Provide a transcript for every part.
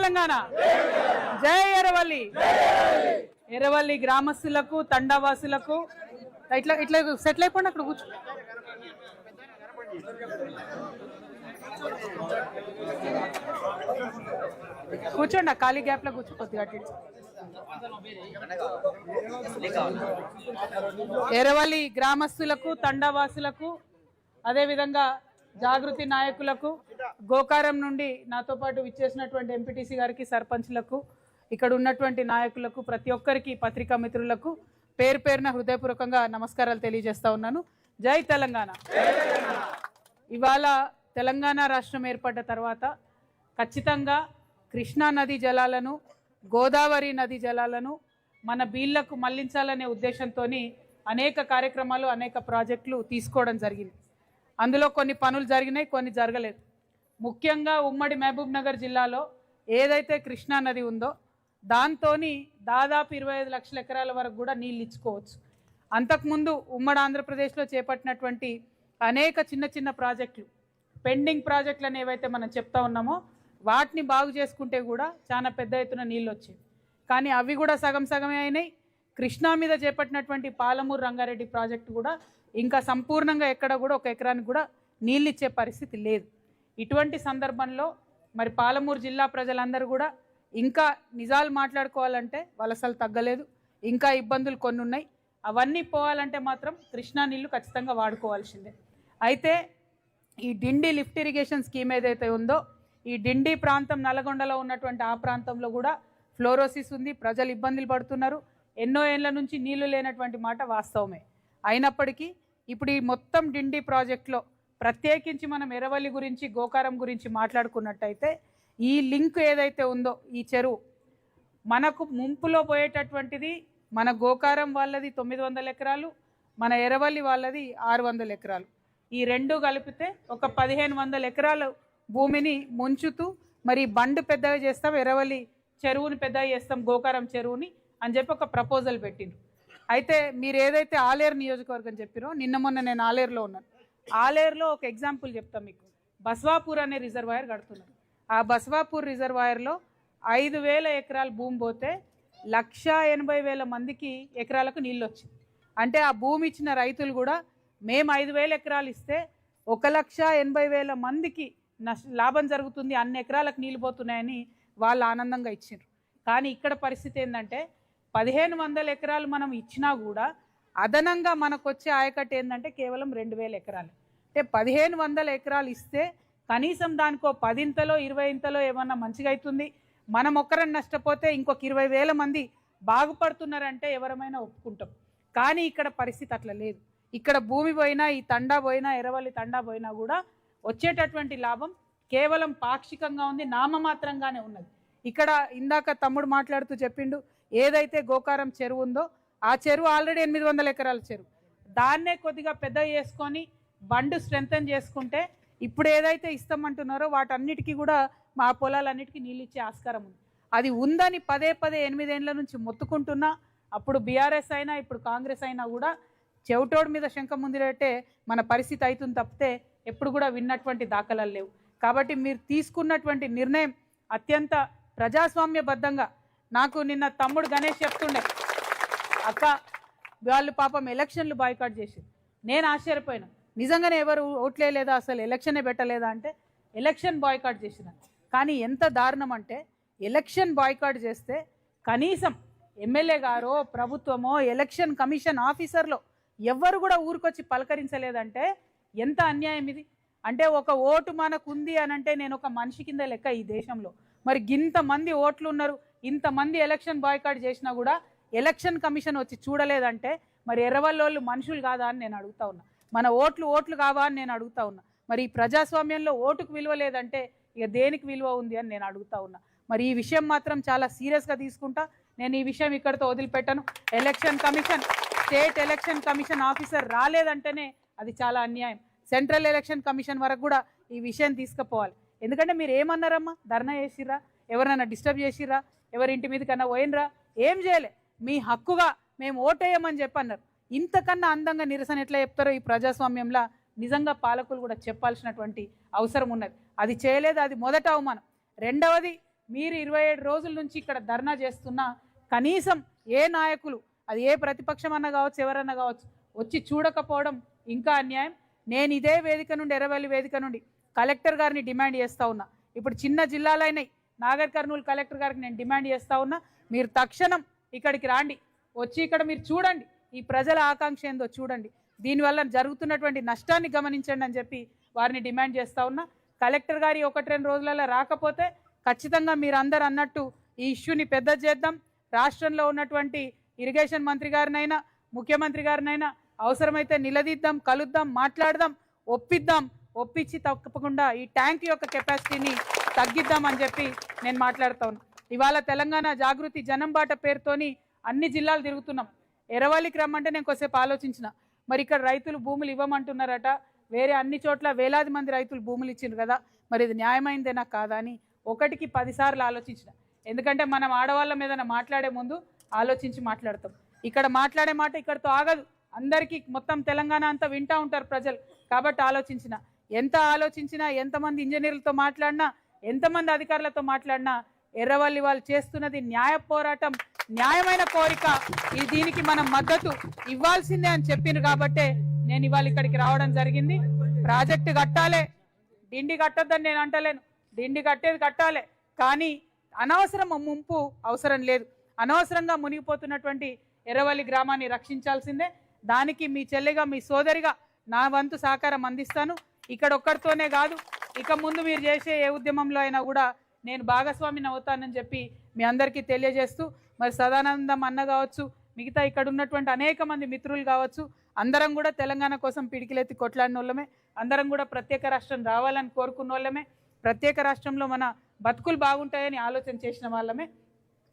తెలంగాణ, జై ఎర్రవల్లి. ఎర్రవల్లి గ్రామస్తులకు తండావాసులకు ఇట్లా ఇట్లా సెటిల్ అయిపోండి, అక్కడ కూర్చో. కూర్చోండి, ఆ ఖాళీ గ్యాప్ లో కూర్చోకొద్ది అటు. ఎర్రవల్లి గ్రామస్తులకు తండావాసులకు అదేవిధంగా జాగృతి నాయకులకు, గోకారం నుండి నాతో పాటు విచ్చేసినటువంటి ఎంపీటీసీ గారికి, సర్పంచ్లకు, ఇక్కడ ఉన్నటువంటి నాయకులకు, ప్రతి ఒక్కరికి, పత్రికా మిత్రులకు పేరు పేరున హృదయపూర్వకంగా నమస్కారాలు తెలియజేస్తా ఉన్నాను. జై తెలంగాణ. ఇవాళ తెలంగాణ రాష్ట్రం ఏర్పడ్డ తర్వాత ఖచ్చితంగా కృష్ణా నది జలాలను, గోదావరి నది జలాలను మన బీళ్లకు మళ్లించాలనే ఉద్దేశంతో అనేక కార్యక్రమాలు, అనేక ప్రాజెక్టులు తీసుకోవడం జరిగింది. అందులో కొన్ని పనులు జరిగినాయి, కొన్ని జరగలేదు. ముఖ్యంగా ఉమ్మడి మహబూబ్ నగర్ జిల్లాలో ఏదైతే కృష్ణా నది ఉందో దాంతో దాదాపు 25 లక్షల ఎకరాల వరకు కూడా నీళ్ళు ఇచ్చుకోవచ్చు. అంతకుముందు ఉమ్మడి ఆంధ్రప్రదేశ్లో చేపట్టినటువంటి అనేక చిన్న చిన్న ప్రాజెక్టులు, పెండింగ్ ప్రాజెక్టులను ఏవైతే మనం చెప్తా ఉన్నామో వాటిని బాగు చేసుకుంటే కూడా చాలా పెద్ద ఎత్తున నీళ్ళు వచ్చాయి. కానీ అవి కూడా సగం సగమే అయినాయి. కృష్ణా మీద చేపట్టినటువంటి పాలమూరు రంగారెడ్డి ప్రాజెక్టు కూడా ఇంకా సంపూర్ణంగా ఎక్కడ కూడా ఒక ఎకరానికి కూడా నీళ్ళు ఇచ్చే పరిస్థితి లేదు. ఇటువంటి సందర్భంలో మరి పాలమూరు జిల్లా ప్రజలందరూ కూడా ఇంకా నిజాలు మాట్లాడుకోవాలంటే వలసలు తగ్గలేదు, ఇంకా ఇబ్బందులు కొన్ని ఉన్నాయి. అవన్నీ పోవాలంటే మాత్రం కృష్ణా నీళ్లు ఖచ్చితంగా వాడుకోవాల్సిందే. అయితే ఈ డిండి లిఫ్ట్ ఇరిగేషన్ స్కీమ్ ఏదైతే ఉందో, ఈ డిండి ప్రాంతం నల్గొండలో ఉన్నటువంటి ఆ ప్రాంతంలో కూడా ఫ్లోరోసిస్ ఉంది, ప్రజలు ఇబ్బందులు పడుతున్నారు. ఎన్నో ఏళ్ల నుంచి నీళ్లు లేనటువంటి మాట వాస్తవమే. అయినప్పటికీ ఇప్పుడు ఈ మొత్తం డిండి ప్రాజెక్టులో ప్రత్యేకించి మనం ఎర్రవల్లి గురించి, గోకారం గురించి మాట్లాడుకున్నట్టయితే ఈ లింక్ ఏదైతే ఉందో, ఈ చెరువు మనకు ముంపులో పోయేటటువంటిది మన గోకారం వాళ్ళది 900 ఎకరాలు, మన ఎర్రవల్లి వాళ్ళది 600 ఎకరాలు. ఈ రెండు కలిపితే ఒక 1500 ఎకరాలు భూమిని ముంచుతూ మరి బండ్ పెద్దగా చేస్తాం, ఎర్రవల్లి చెరువుని పెద్దగా చేస్తాం, గోకారం చెరువుని అని చెప్పి ఒక ప్రపోజల్ పెట్టిండ్రు. అయితే మీరు ఏదైతే ఆలేరు నియోజకవర్గం చెప్పారో, నిన్న మొన్న నేను ఆలేరులో ఉన్నాను. ఆలేరులో ఒక ఎగ్జాంపుల్ చెప్తాం మీకు. బస్వాపూర్ అనే రిజర్వాయర్ కడుతున్నారు. ఆ బస్వాపూర్ రిజర్వాయర్లో 5000 ఎకరాల భూమి పోతే 1,80,000 మందికి ఎకరాలకు నీళ్ళు వచ్చింది. అంటే ఆ భూమి ఇచ్చిన రైతులు కూడా మేము 5,000 ఎకరాలు ఇస్తే 1,80,000 మందికి లాభం జరుగుతుంది, అన్ని ఎకరాలకు నీళ్ళు పోతున్నాయని వాళ్ళు ఆనందంగా ఇచ్చిండ్రు. కానీ ఇక్కడ పరిస్థితి ఏంటంటే 1,500 ఎకరాలు మనం ఇచ్చినా కూడా అదనంగా మనకు వచ్చే ఆయకట్టు ఏంటంటే కేవలం 2,000 ఎకరాలు. అంటే 1,500 ఎకరాలు ఇస్తే కనీసం దానికో 10 20 ఏమన్నా మంచిగా అవుతుంది. మనం ఒక్కరని నష్టపోతే ఇంకొక 20,000 మంది బాగుపడుతున్నారంటే ఎవరమైనా ఒప్పుకుంటాం. కానీ ఇక్కడ పరిస్థితి అట్లా లేదు. ఇక్కడ భూమి పోయినా, ఈ తండా పోయినా, ఎర్రవల్లి తండా పోయినా కూడా వచ్చేటటువంటి లాభం కేవలం పాక్షికంగా ఉంది, నామమాత్రంగానే ఉన్నది. ఇక్కడ ఇందాక తమ్ముడు మాట్లాడుతూ చెప్పిండు, ఏదైతే గోకారం చెరువు ఉందో ఆ చెరువు ఆల్రెడీ 800 ఎకరాల చెరువు. దాన్నే కొద్దిగా పెద్ద చేసుకొని బండు స్ట్రెంథన్ చేసుకుంటే ఇప్పుడు ఏదైతే ఇస్తామంటున్నారో వాటన్నిటికీ కూడా మా పొలాలన్నిటికీ నీళ్ళు ఇచ్చే ఆస్కారం ఉంది. అది ఉందని పదే 8 ఏళ్ల నుంచి మొత్తుకుంటున్నా, అప్పుడు బీఆర్ఎస్ అయినా ఇప్పుడు కాంగ్రెస్ అయినా కూడా చెవిటోడి మీద శంఖం ముందిరేటే మన పరిస్థితి అవుతుంది తప్పితే ఎప్పుడు కూడా విన్నటువంటి దాఖలాలు లేవు. కాబట్టి మీరు తీసుకున్నటువంటి నిర్ణయం అత్యంత ప్రజాస్వామ్యబద్ధంగా. నాకు నిన్న తమ్ముడు గణేష్ చెప్తుండే, అక్క వాళ్ళు పాపం ఎలక్షన్లు బాయ్కాట్ చేసి, నేను ఆశ్చర్యపోయినా. నిజంగానే ఎవరు ఓట్లేదా, అసలు ఎలక్షనే పెట్టలేదా అంటే ఎలక్షన్ బాయ్కాట్ చేసిన. కానీ ఎంత దారుణం అంటే ఎలక్షన్ బాయ్కాట్ చేస్తే కనీసం ఎమ్మెల్యే గారో, ప్రభుత్వమో, ఎలక్షన్ కమిషన్ ఆఫీసర్లో ఎవ్వరు కూడా ఊరికొచ్చి పలకరించలేదంటే ఎంత అన్యాయం ఇది. అంటే ఒక ఓటు మనకు ఉంది అని అంటే నేను ఒక మనిషి కింద లెక్క ఈ దేశంలో. మరి ఇంతమంది ఓట్లు ఉన్నారు, ఇంతమంది ఎలక్షన్ బాయ్కాట్ చేసినా కూడా ఎలక్షన్ కమిషన్ వచ్చి చూడలేదంటే మరి ఎర్రవల్లోళ్ళు మనుషులు కాదా అని నేను అడుగుతా ఉన్నా. మన ఓట్లు కావా అని నేను అడుగుతా ఉన్నా. మరి ఈ ప్రజాస్వామ్యంలో ఓటుకు విలువ లేదంటే ఇక దేనికి విలువ ఉంది అని నేను అడుగుతా ఉన్నా. మరి ఈ విషయం మాత్రం చాలా సీరియస్గా తీసుకుంటా. నేను ఈ విషయం ఇక్కడితో వదిలిపెట్టను. Election commission, state election commission officer రాలేదంటేనే అది చాలా అన్యాయం. సెంట్రల్ ఎలక్షన్ కమిషన్ వరకు కూడా ఈ విషయం తీసుకుపోవాలి. ఎందుకంటే మీరు ఏమన్నారమ్మా, ధర్నా చేసిర్రా, ఎవరైనా డిస్టర్బ్ చేసిర్రా, ఎవరింటి మీద కన్నా పోయినరా, ఏం చేయలే. మీ హక్కుగా మేము ఓటేయమని చెప్పన్నారు. ఇంతకన్నా అందంగా నిరసన ఎట్లా చెప్తారో ఈ ప్రజాస్వామ్యంలో నిజంగా పాలకులు కూడా చెప్పాల్సినటువంటి అవసరం ఉన్నది. అది చేయలేదు, అది మొదట అవమానం. రెండవది మీరు 27 రోజుల నుంచి ఇక్కడ ధర్నా చేస్తున్నా కనీసం ఏ నాయకులు, అది ఏ ప్రతిపక్షం అన్న కావచ్చు, ఎవరన్నా కావచ్చు, వచ్చి చూడకపోవడం ఇంకా అన్యాయం. నేను ఇదే వేదిక నుండి, ఎర్రవల్లి వేదిక నుండి కలెక్టర్ గారిని డిమాండ్ చేస్తూ ఉన్నా. ఇప్పుడు చిన్న జిల్లాలైనవి, నాగర్ కర్నూలు కలెక్టర్ గారికి నేను డిమాండ్ చేస్తూ ఉన్నా, మీరు తక్షణం ఇక్కడికి రాండి, వచ్చి ఇక్కడ మీరు చూడండి, ఈ ప్రజల ఆకాంక్ష ఏందో చూడండి, దీనివల్ల జరుగుతున్నటువంటి నష్టాన్ని గమనించండి అని చెప్పి వారిని డిమాండ్ చేస్తూ ఉన్నా. కలెక్టర్ గారి 1-2 రోజులలో రాకపోతే ఖచ్చితంగా మీరు అందరు అన్నట్టు ఈ ఇష్యూని పెద్ద చేద్దాం. రాష్ట్రంలో ఉన్నటువంటి ఇరిగేషన్ మంత్రి గారినైనా, ముఖ్యమంత్రి గారినైనా అవసరమైతే నిలదీద్దాం, కలుద్దాం, మాట్లాడదాం, ఒప్పించి తప్పకుండా ఈ ట్యాంక్ యొక్క కెపాసిటీని తగ్గిద్దామని చెప్పి నేను మాట్లాడుతా ఉన్నా. ఇవాళ తెలంగాణ జాగృతి జనం బాట పేరుతోని అన్ని జిల్లాలు తిరుగుతున్నాం. ఎర్రవల్లికి రమ్మంటే నేను కొద్దిసేపు ఆలోచించిన, మరి ఇక్కడ రైతులు భూములు ఇవ్వమంటున్నారట, వేరే అన్ని చోట్ల వేలాది మంది రైతులు భూములు ఇచ్చిండ్రు కదా, మరి ఇది న్యాయమైందేనా కాదా అని 1కి 10 సార్లు ఆలోచించిన. ఎందుకంటే మనం ఆడవాళ్ళ మీద మాట్లాడే ముందు ఆలోచించి మాట్లాడతాం. ఇక్కడ మాట్లాడే మాట ఇక్కడితో ఆగదు, అందరికీ మొత్తం తెలంగాణ అంతా వింటూ ఉంటారు ప్రజలు. కాబట్టి ఆలోచించిన, ఎంత ఆలోచించినా, ఎంతమంది ఇంజనీర్లతో మాట్లాడినా, ఎంతమంది అధికారులతో మాట్లాడినా ఎర్రవల్లి వాళ్ళు చేస్తున్నది న్యాయ పోరాటం, న్యాయమైన కోరిక. దీనికి మనం మద్దతు ఇవ్వాల్సిందే అని చెప్పిండ్రు కాబట్టే నేను ఇవాళ ఇక్కడికి రావడం జరిగింది. ప్రాజెక్టు కట్టాలి, డిండి కట్టొద్దని నేను అంటలేను, డిండి కట్టేది కట్టాలి, కానీ అనవసరం ముంపు అవసరం లేదు. అనవసరంగా మునిగిపోతున్నటువంటి ఎర్రవల్లి గ్రామాన్ని రక్షించాల్సిందే. దానికి మీ చెల్లిగా, మీ సోదరిగా నా వంతు సహకారం అందిస్తాను. ఇక్కడ ఒక్కరితోనే కాదు, ఇక ముందు మీరు చేసే ఏ ఉద్యమంలో అయినా కూడా నేను భాగస్వామిని అవుతానని చెప్పి మీ అందరికీ తెలియజేస్తూ, మరి సదానందం అన్న కావచ్చు, మిగతా ఇక్కడ ఉన్నటువంటి అనేక మంది మిత్రులు కావచ్చు, అందరం కూడా తెలంగాణ కోసం పిడికిలెత్తి కొట్లాడిన వాళ్ళమే, అందరం కూడా ప్రత్యేక రాష్ట్రం రావాలని కోరుకున్న వాళ్ళమే, ప్రత్యేక రాష్ట్రంలో మన బతుకులు బాగుంటాయని ఆలోచన చేసిన వాళ్ళమే.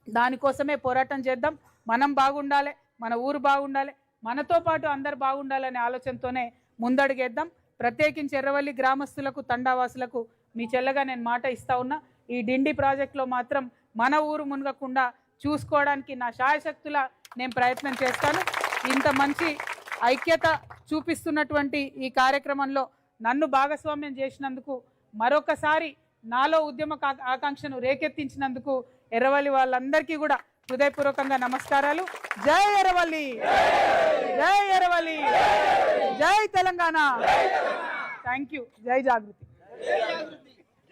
దానికోసమే పోరాటం చేద్దాం. మనం బాగుండాలి, మన ఊరు బాగుండాలి, మనతో పాటు అందరు బాగుండాలనే ఆలోచనతోనే ముందడుగేద్దాం. ప్రత్యేకించి ఎర్రవల్లి గ్రామస్తులకు, తండావాసులకు మీ చెల్లగా నేను మాట ఇస్తా ఉన్నా. ఈ డిండి ప్రాజెక్టులో మాత్రం మన ఊరు మునగకుండా చూసుకోవడానికి నా శాయశక్తుల నేను ప్రయత్నం చేస్తాను. ఇంత మంచి ఐక్యత చూపిస్తున్నటువంటి ఈ కార్యక్రమంలో నన్ను భాగస్వామ్యం చేసినందుకు, మరొకసారి నాలో ఉద్యమ ఆకాంక్షను రేకెత్తించినందుకు ఎర్రవల్లి వాళ్ళందరికీ కూడా హృదయపూర్వకంగా నమస్కారాలు. జై ఎర్రవల్లి, జై ఎర్రవల్లి, జై తెలంగాణ. Thank you. జై జాగృతి.